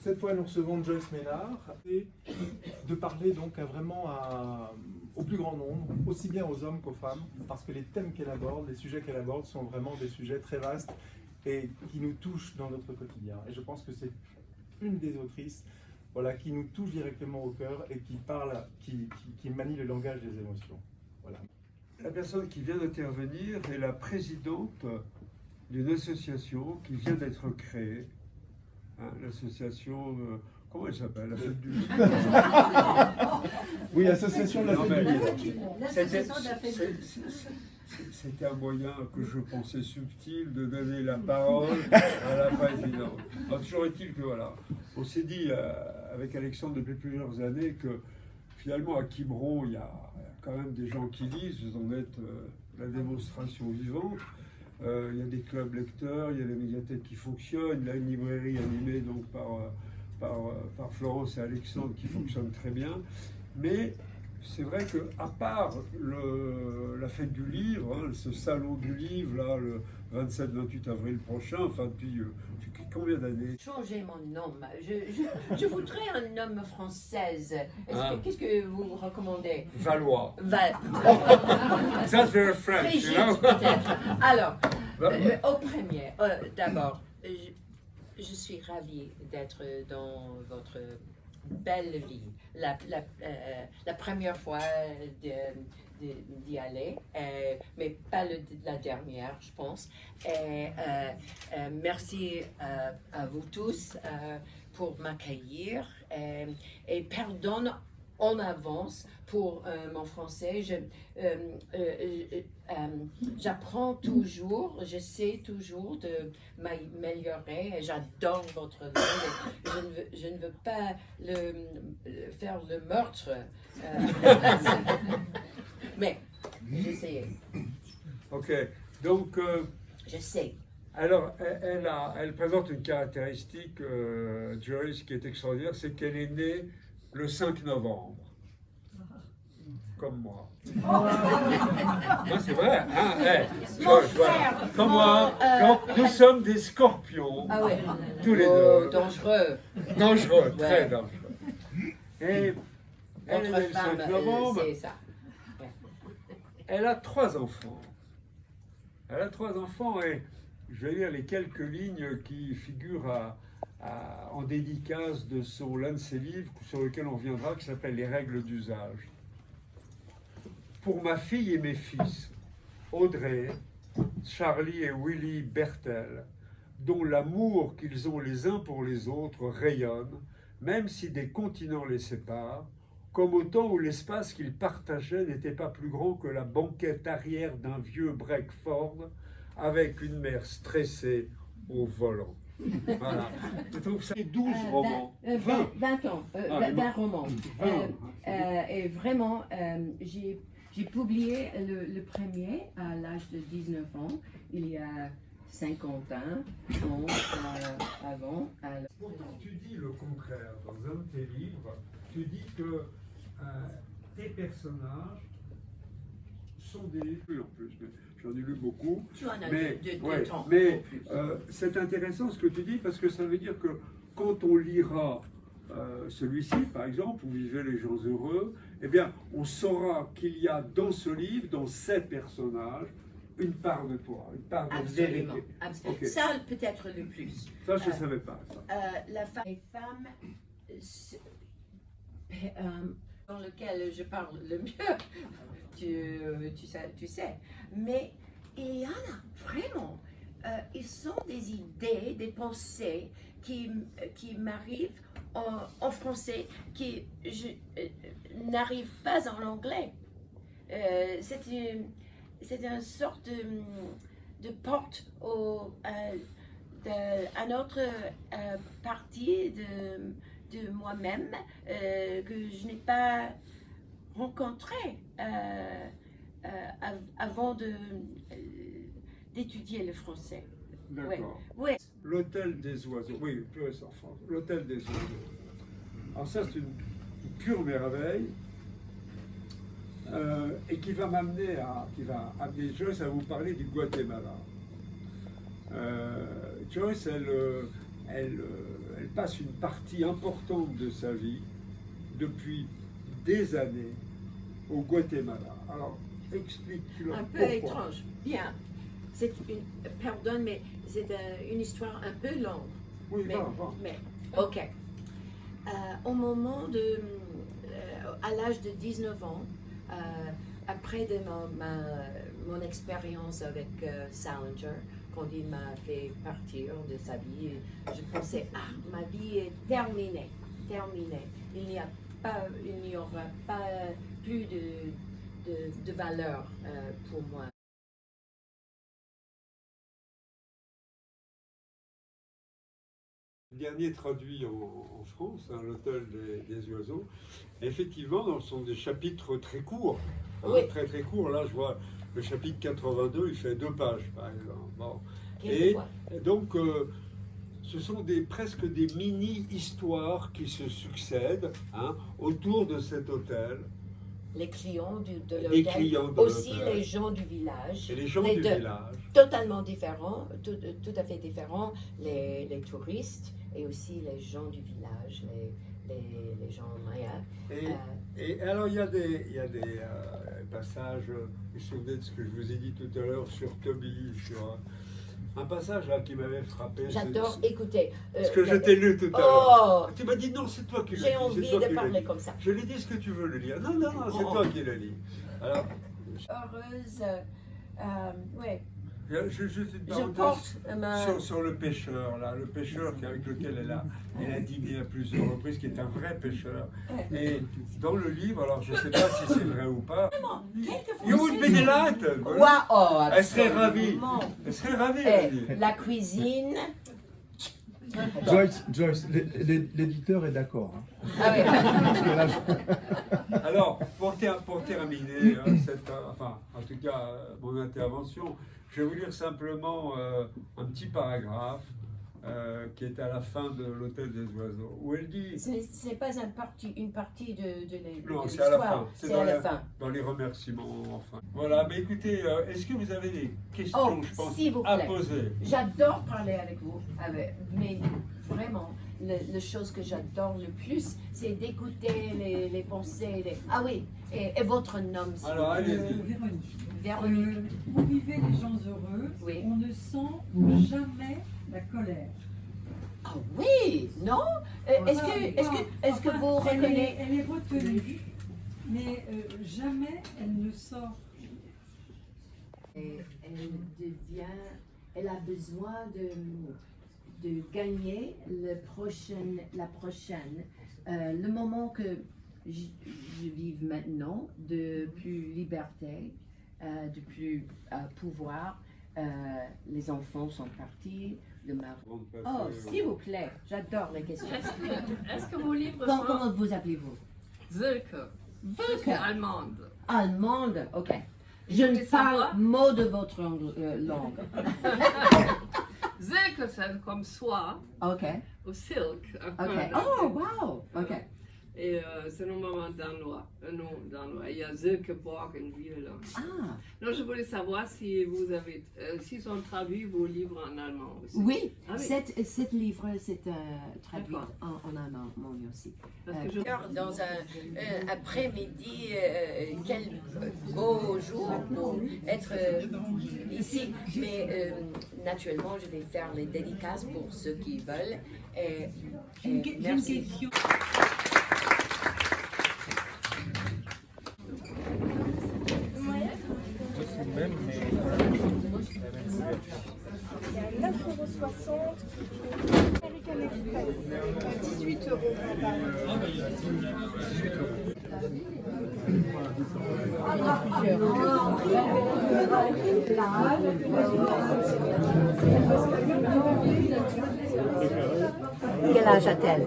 Cette fois, nous recevons Joyce Ménard et de parler donc au plus grand nombre, aussi bien aux hommes qu'aux femmes, parce que les thèmes qu'elle aborde, les sujets qu'elle aborde sont vraiment des sujets très vastes et qui nous touchent dans notre quotidien. Et je pense que c'est une des autrices qui nous touche directement au cœur et qui manie le langage des émotions. Voilà. La personne qui vient d'intervenir est la présidente d'une association qui vient d'être créée. L'association, comment elle s'appelle? La Fête du Livre. Oui, l'association de la Fête du Livre. C'était un moyen que je pensais subtil de donner la parole à la présidente. Alors, toujours est-il que voilà, on s'est dit avec Alexandre depuis plusieurs années que finalement à Quiberon, il y a quand même des gens qui lisent, vous en êtes la démonstration vivante. Il y a des clubs lecteurs, il y a des médiathèques qui fonctionnent, il y a une librairie animée donc par Florence et Alexandre qui fonctionne très bien. Mais c'est vrai qu'à part la fête du livre, ce salon du livre, là, le 27-28 avril prochain, enfin depuis combien d'années? Changer mon nom. Je voudrais un nom française. Qu'est-ce que vous recommandez? Valois. That's very French, Brigitte, peut-être. Alors, au premier, d'abord, je suis ravie d'être dans votre belle vie. La première fois d'y aller, mais pas la dernière, je pense. Merci à vous tous pour m'accueillir et pardonne en avance pour mon français. J'apprends toujours, j'essaie toujours de m'améliorer et j'adore votre langue. Je ne veux pas faire le meurtre, mais j'essaie. Ok, donc... Je sais. Alors, elle présente une caractéristique, Joyce, qui est extraordinaire, c'est qu'elle est née le 5 novembre, comme moi. Non, c'est vrai, hein, voilà. Comme moi. Donc, nous sommes des scorpions, tous les deux. Dangereux. Dangereux, très dangereux. Et elle Votre est née le 5 novembre. c'est ça. Ouais. Elle a 3 enfants. Elle a 3 enfants et je vais lire les quelques lignes qui figurent en dédicace de l'un de ses livres sur lequel on reviendra, qui s'appelle Les règles d'usage. Pour ma fille et mes fils, Audrey, Charlie et Willy Bertel, dont l'amour qu'ils ont les uns pour les autres rayonne, même si des continents les séparent, comme au temps où l'espace qu'ils partageaient n'était pas plus grand que la banquette arrière d'un vieux break Ford avec une mère stressée au volant. Voilà. Je trouve ça 12 romans. 20 ans, 20 romans. Et vraiment, j'ai publié le premier à l'âge de 19 ans, il y a 50 ans, avant. Pourtant, tu dis le contraire dans un de tes livres. Tu dis que tes personnages sont des... En plus, j'en ai lu beaucoup. Tu en as mais, de temps. Mais c'est intéressant ce que tu dis parce que ça veut dire que quand on lira celui-ci, par exemple, où vivaient les gens heureux, eh bien, on saura qu'il y a dans ce livre, dans ces personnages, une part de toi, une part de vérité. Absolument. Okay. Ça, peut-être le plus. Ça, je ne savais pas. Ça. Les femmes dans lequel je parle le mieux, tu sais. Mais il y en a vraiment. Ils sont des idées, des pensées qui m'arrivent en français, qui je n'arrive pas en anglais. C'est une sorte de porte à notre partie de moi-même que je n'ai pas rencontré avant d'étudier le français. D'accord. Ouais. L'hôtel des oiseaux. Oui, plus récent en France. L'hôtel des oiseaux. Alors ça, c'est une pure merveille. Et qui va amener Joyce à vous parler du Guatemala. Joyce, elle passe une partie importante de sa vie, depuis des années, au Guatemala. Alors, explique-le. Un peu pourquoi. étrange. Bien. Pardonne, mais c'est une histoire un peu longue. Oui, Mais, va. mais ok. Au moment à l'âge de 19 ans, après mon expérience avec Salinger, quand il m'a fait partir de sa vie, je pensais, ma vie est terminée. Il n'y aura pas plus de valeur pour moi. Le dernier traduit en France, hein, L'Hôtel des Oiseaux. Et effectivement, ce sont des chapitres très courts. Hein, Oui. Très très courts. Là, je vois le chapitre 82, il fait 2 pages, par exemple. Bon. Quelquefois. Et donc, ce sont presque des mini-histoires qui se succèdent hein, autour de cet hôtel. Les clients de Les l'hôtel, clients de aussi l'hôtel. les gens du village. Et les gens Les du deux. village. Totalement différents, tout à fait différents, les touristes et aussi les gens du village, les gens mayas. Et alors, il y a des passages, vous vous souvenez de ce que je vous ai dit tout à l'heure sur Toby, sur un passage là qui m'avait frappé. J'adore écouter. Ce que je t'ai lu tout à l'heure. Oh, Tu m'as dit non, c'est toi qui le lis. j'ai envie de parler comme ça. Je lui ai dit ce que tu veux le lire. Non, c'est toi qui le lis. Alors, Heureuse, oui. juste une Je parenthèse porte ma... sur le pêcheur, là, le pêcheur avec lequel elle a dîné à plusieurs reprises, qui est un vrai pêcheur. Et dans le livre, alors je ne sais pas si c'est vrai ou pas. You would be delighted. Wow, Elle serait ravie. absolument. Elle serait ravie, elle dit. La cuisine. Joyce, l'éditeur est d'accord. Hein. Ah oui. Parce que là, je- Alors, pour terminer, enfin, en tout cas, mon intervention, je vais vous lire simplement un petit paragraphe qui est à la fin de L'Hôtel des Oiseaux, où elle dit... Ce n'est pas une partie de Non, de c'est à la l'histoire. fin. C'est à la fin. Dans les remerciements, enfin. Voilà, mais écoutez, est-ce que vous avez des questions, Oh, je pense, s'il vous à plaît. poser? J'adore parler avec vous, mais vraiment, la chose que j'adore le plus, c'est d'écouter les pensées. Ah oui, et votre nom, s'il Alors, vous plaît. allez-y. Véronique. Véronique. Vous vivez les gens heureux, Oui. on ne sent jamais la colère. Ah oui, non? Est-ce que vous reconnaissez... Elle est retenue, mais jamais elle ne sort. Elle a besoin de gagner la prochaine. Le moment que je vive maintenant, de plus liberté, de plus pouvoir, les enfants sont partis, le mari. Oh, s'il vous plaît, j'adore les questions. Est-ce que vos livres Comment sont vous appelez-vous? Wilke? Je suis allemande. Allemande, ok. Je ne parle mot de votre langue. Silke, c'est comme soie, Ok, ou silk. ok. Oh, wow, ok. Et c'est normalement danois, un nom danois. Il y a Silkeborg en ville. Ah, Non, je voulais savoir si vous avez, s'ils ont traduit vos livres en allemand aussi. oui, Ah oui. cette livre, c'est traduit D'accord. en allemand aussi. Parce que je... Dans un après-midi, quel beau jour pour être ici. Mais naturellement, je vais faire les dédicaces pour ceux qui veulent. Et J'ai une merci. question. Il y a 9,60 €. American Express, 18 €. Quel âge a-t-elle?